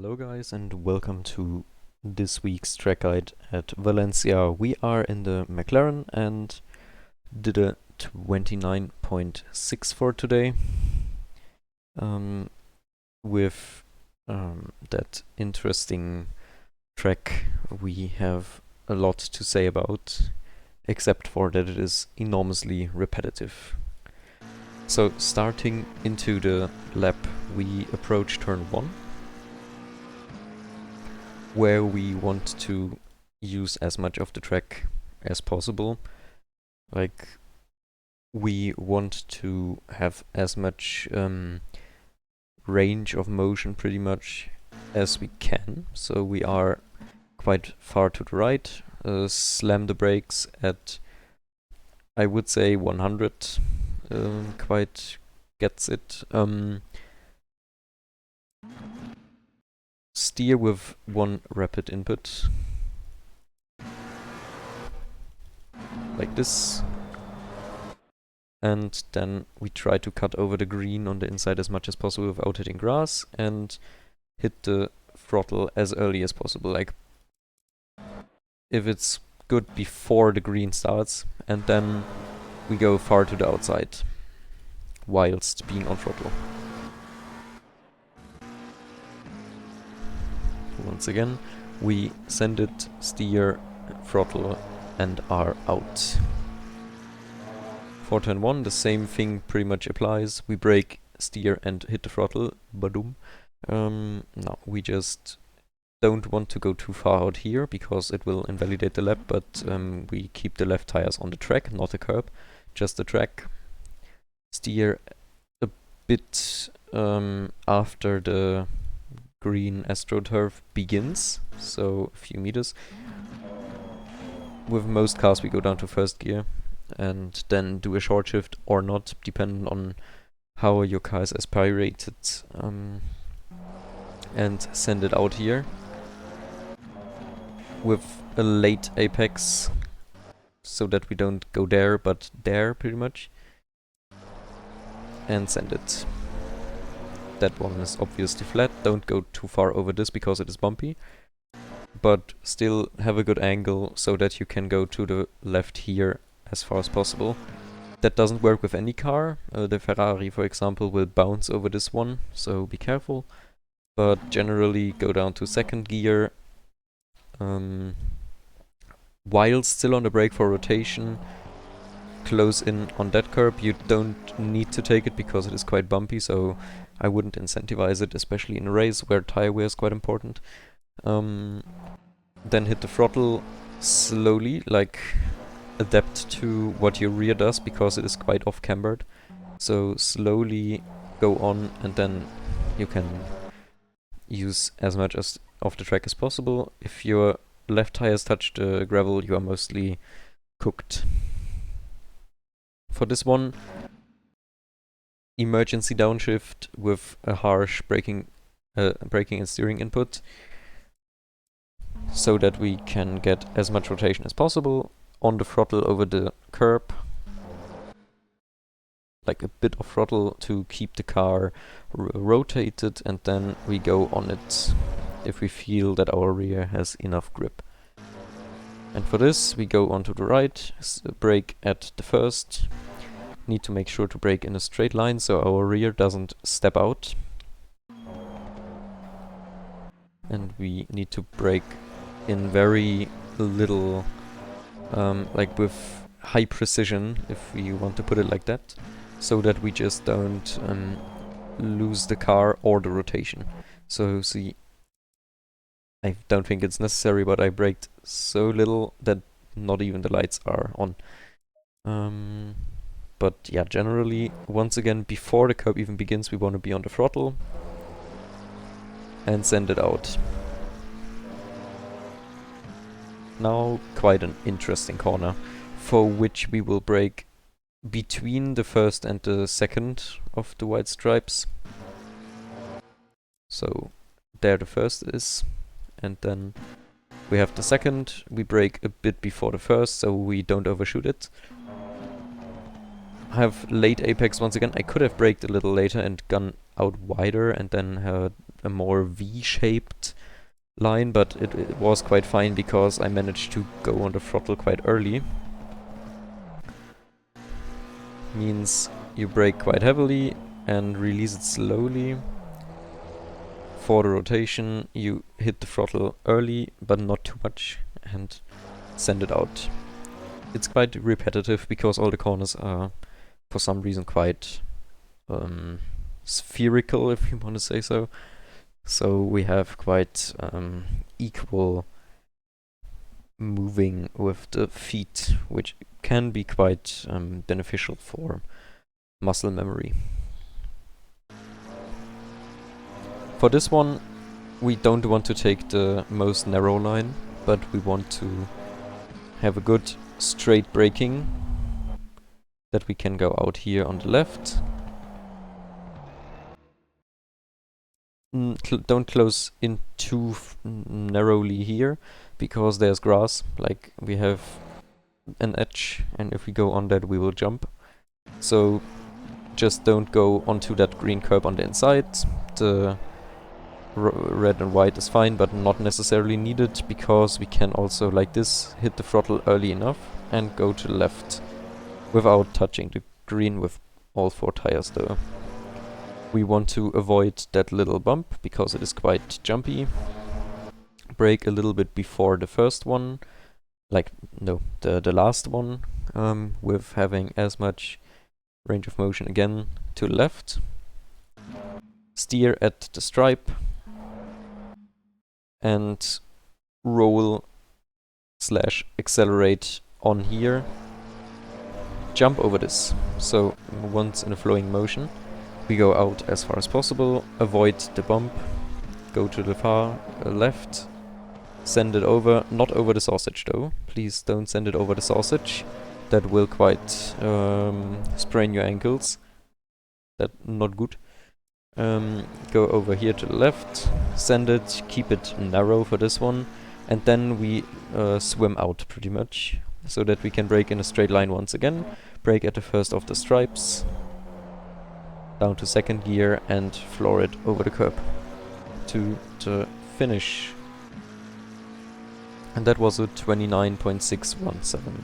Hello guys and welcome to this week's track guide at Valencia. We are in the McLaren and did a 29.6 for today. With that interesting track we have a lot to say about, except for that it is enormously repetitive. So starting into the lap we approach turn 1, where we want to use as much of the track as possible. Like, we want to have as much range of motion pretty much as we can. So we are quite far to the right, slam the brakes at, I would say, 100, quite gets it. Steer with one rapid input, like this, and then we try to cut over the green on the inside as much as possible without hitting grass, and hit the throttle as early as possible, like if it's good before the green starts, and then we go far to the outside whilst being on throttle. Once again, we send it, steer, throttle, and are out. For turn 1, the same thing pretty much applies. We brake, steer, and hit the throttle. Badoom. Now, we just don't want to go too far out here, because it will invalidate the lap, but we keep the left tires on the track, not the curb, just the track. Steer a bit after the green AstroTurf begins, so a few meters. With most cars we go down to first gear and then do a short shift or not, depending on how your car is aspirated, and send it out here with a late apex, so that we don't go there but there pretty much, and send it. That one is obviously flat, don't go too far over this because it is bumpy, but still have a good angle so that you can go to the left here as far as possible. That doesn't work with any car. The Ferrari, for example, will bounce over this one, so be careful. But generally go down to second gear, while still on the brake for rotation. Close in on that curb. You don't need to take it because it is quite bumpy, so I wouldn't incentivize it, especially in a race where tire wear is quite important. Then hit the throttle slowly, like adapt to what your rear does, because it is quite off-cambered. So slowly go on, and then you can use as much of the track as possible. If your left tires touch the gravel, you are mostly cooked. For this one, emergency downshift with a harsh braking and steering input, so that we can get as much rotation as possible. On the throttle over the curb, like a bit of throttle to keep the car rotated, and then we go on it if we feel that our rear has enough grip. And for this we go onto the right, brake at the first. Need to make sure to brake in a straight line so our rear doesn't step out. And we need to brake in very little, like with high precision, if we want to put it like that, so that we just don't lose the car or the rotation. So see, I don't think it's necessary, but I braked so little that not even the lights are on. But yeah, generally, once again, before the curb even begins, we want to be on the throttle and send it out. Now, quite an interesting corner, for which we will brake between the first and the second of the white stripes. So there the first is, and then we have the second. We brake a bit before the first, so we don't overshoot it. Have late apex once again. I could have braked a little later and gone out wider and then a more V-shaped line, but it was quite fine because I managed to go on the throttle quite early. Means you brake quite heavily and release it slowly. For the rotation, you hit the throttle early, but not too much, and send it out. It's quite repetitive because all the corners are, for some reason, quite spherical, if you want to say so. So we have quite equal moving with the feet, which can be quite beneficial for muscle memory. For this one, we don't want to take the most narrow line, but we want to have a good straight braking, that we can go out here on the left. Don't close in too narrowly here, because there's grass, like we have an edge, and if we go on that we will jump. So just don't go onto that green curb on the inside. The red and white is fine, but not necessarily needed, because we can also, like this, hit the throttle early enough and go to the left without touching the green with all 4 tires though. We want to avoid that little bump because it is quite jumpy. Brake a little bit before the first one, like, no, the last one, with having as much range of motion again to the left. Steer at the stripe and roll / accelerate on here. Jump over this. So once in a flowing motion, we go out as far as possible, avoid the bump, go to the far left, send it over, not over the sausage though. Please don't send it over the sausage. That will quite sprain your ankles. That not good. Go over here to the left, send it, keep it narrow for this one, and then we swim out pretty much, so that we can brake in a straight line once again, brake at the first of the stripes, down to second gear, and floor it over the curb to the finish. And that was a 29.617.